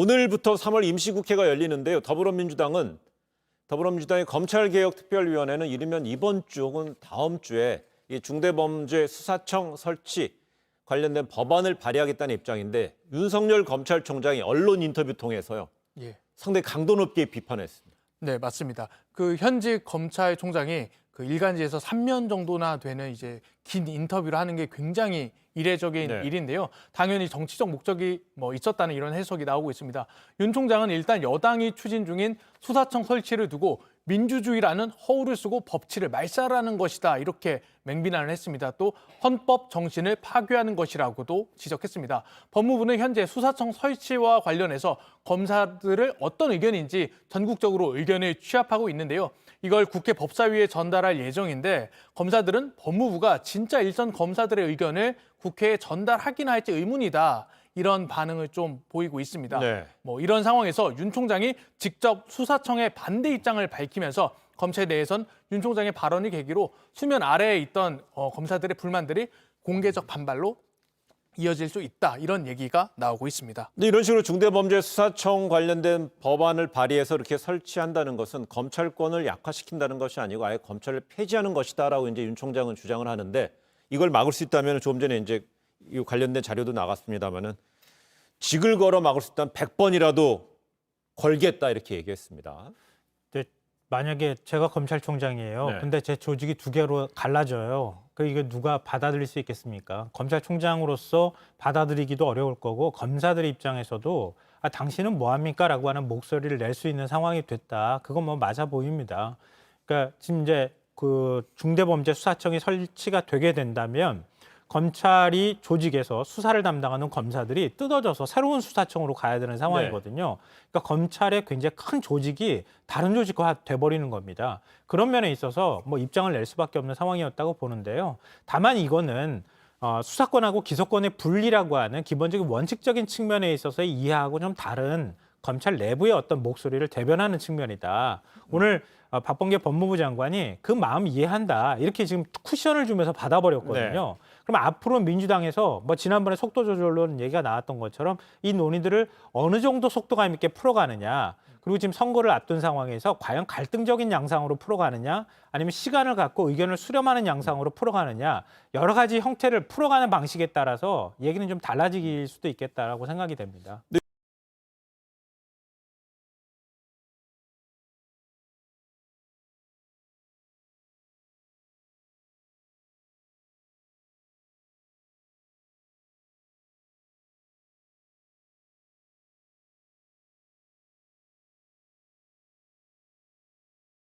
오늘부터 3월 임시국회가 열리는데요. 더불어민주당의 검찰개혁특별위원회는 이르면 이번 주 혹은 다음 주에 이 중대범죄수사청 설치 관련된 법안을 발의하겠다는 입장인데 윤석열 검찰총장이 언론 인터뷰 통해서요. 상당히 강도 높게 비판했습니다. 네, 맞습니다. 그 현직 검찰총장이 그 일간지에서 3년 정도나 되는 이제 긴 인터뷰를 하는 게 굉장히 이례적인 일인데요. 당연히 정치적 목적이 있었다는 이런 해석이 나오고 있습니다. 윤 총장은 일단 여당이 추진 중인 수사청 설치를 두고 민주주의라는 허울을 쓰고 법치를 말살하는 것이다. 이렇게 맹비난을 했습니다. 또 헌법 정신을 파괴하는 것이라고도 지적했습니다. 법무부는 현재 수사청 설치와 관련해서 검사들을 어떤 의견인지 전국적으로 의견을 취합하고 있는데요. 이걸 국회 법사위에 전달할 예정인데 검사들은 법무부가 진짜 일선 검사들의 의견을 국회에 전달하기나 할지 의문이다. 이런 반응을 좀 보이고 있습니다. 이런 상황에서 윤 총장이 직접 수사청의 반대 입장을 밝히면서 검찰 내에선 윤 총장의 발언을 계기로 수면 아래에 있던 검사들의 불만들이 공개적 반발로 이어질 수 있다. 이런 얘기가 나오고 있습니다. 근데 이런 식으로 중대범죄수사청 관련된 법안을 발의해서 이렇게 설치한다는 것은 검찰권을 약화시킨다는 것이 아니고 아예 검찰을 폐지하는 것이다라고 이제 윤 총장은 주장을 하는데 이걸 막을 수 있다면 조금 전에 이제 이 관련된 자료도 나갔습니다만은 직을 걸어 막을 수 있다면 100번이라도 걸겠다 이렇게 얘기했습니다. 만약에 제가 검찰총장이에요. 근데 제 조직이 두 개로 갈라져요. 이게 누가 받아들일 수 있겠습니까? 검찰총장으로서 받아들이기도 어려울 거고 검사들의 입장에서도 당신은 뭐합니까? 라고 하는 목소리를 낼 수 있는 상황이 됐다. 그건 맞아 보입니다. 그러니까 지금 이제 그 중대범죄수사청이 설치가 되게 된다면 검찰이 조직에서 수사를 담당하는 검사들이 뜯어져서 새로운 수사청으로 가야 되는 상황이거든요. 그러니까 검찰의 굉장히 큰 조직이 다른 조직화 돼버리는 겁니다. 그런 면에 있어서 입장을 낼 수밖에 없는 상황이었다고 보는데요. 다만 이거는 수사권하고 기소권의 분리라고 하는 기본적인 원칙적인 측면에 있어서의 이해하고 좀 다른 검찰 내부의 어떤 목소리를 대변하는 측면이다. 오늘 박범계 법무부 장관이 그 마음 이해한다. 이렇게 지금 쿠션을 주면서 받아버렸거든요. 그럼 앞으로 민주당에서 지난번에 속도 조절론 얘기가 나왔던 것처럼 이 논의들을 어느 정도 속도감 있게 풀어가느냐. 그리고 지금 선거를 앞둔 상황에서 과연 갈등적인 양상으로 풀어가느냐 아니면 시간을 갖고 의견을 수렴하는 양상으로 풀어가느냐 여러 가지 형태를 풀어가는 방식에 따라서 얘기는 좀 달라질 수도 있겠다라고 생각이 됩니다.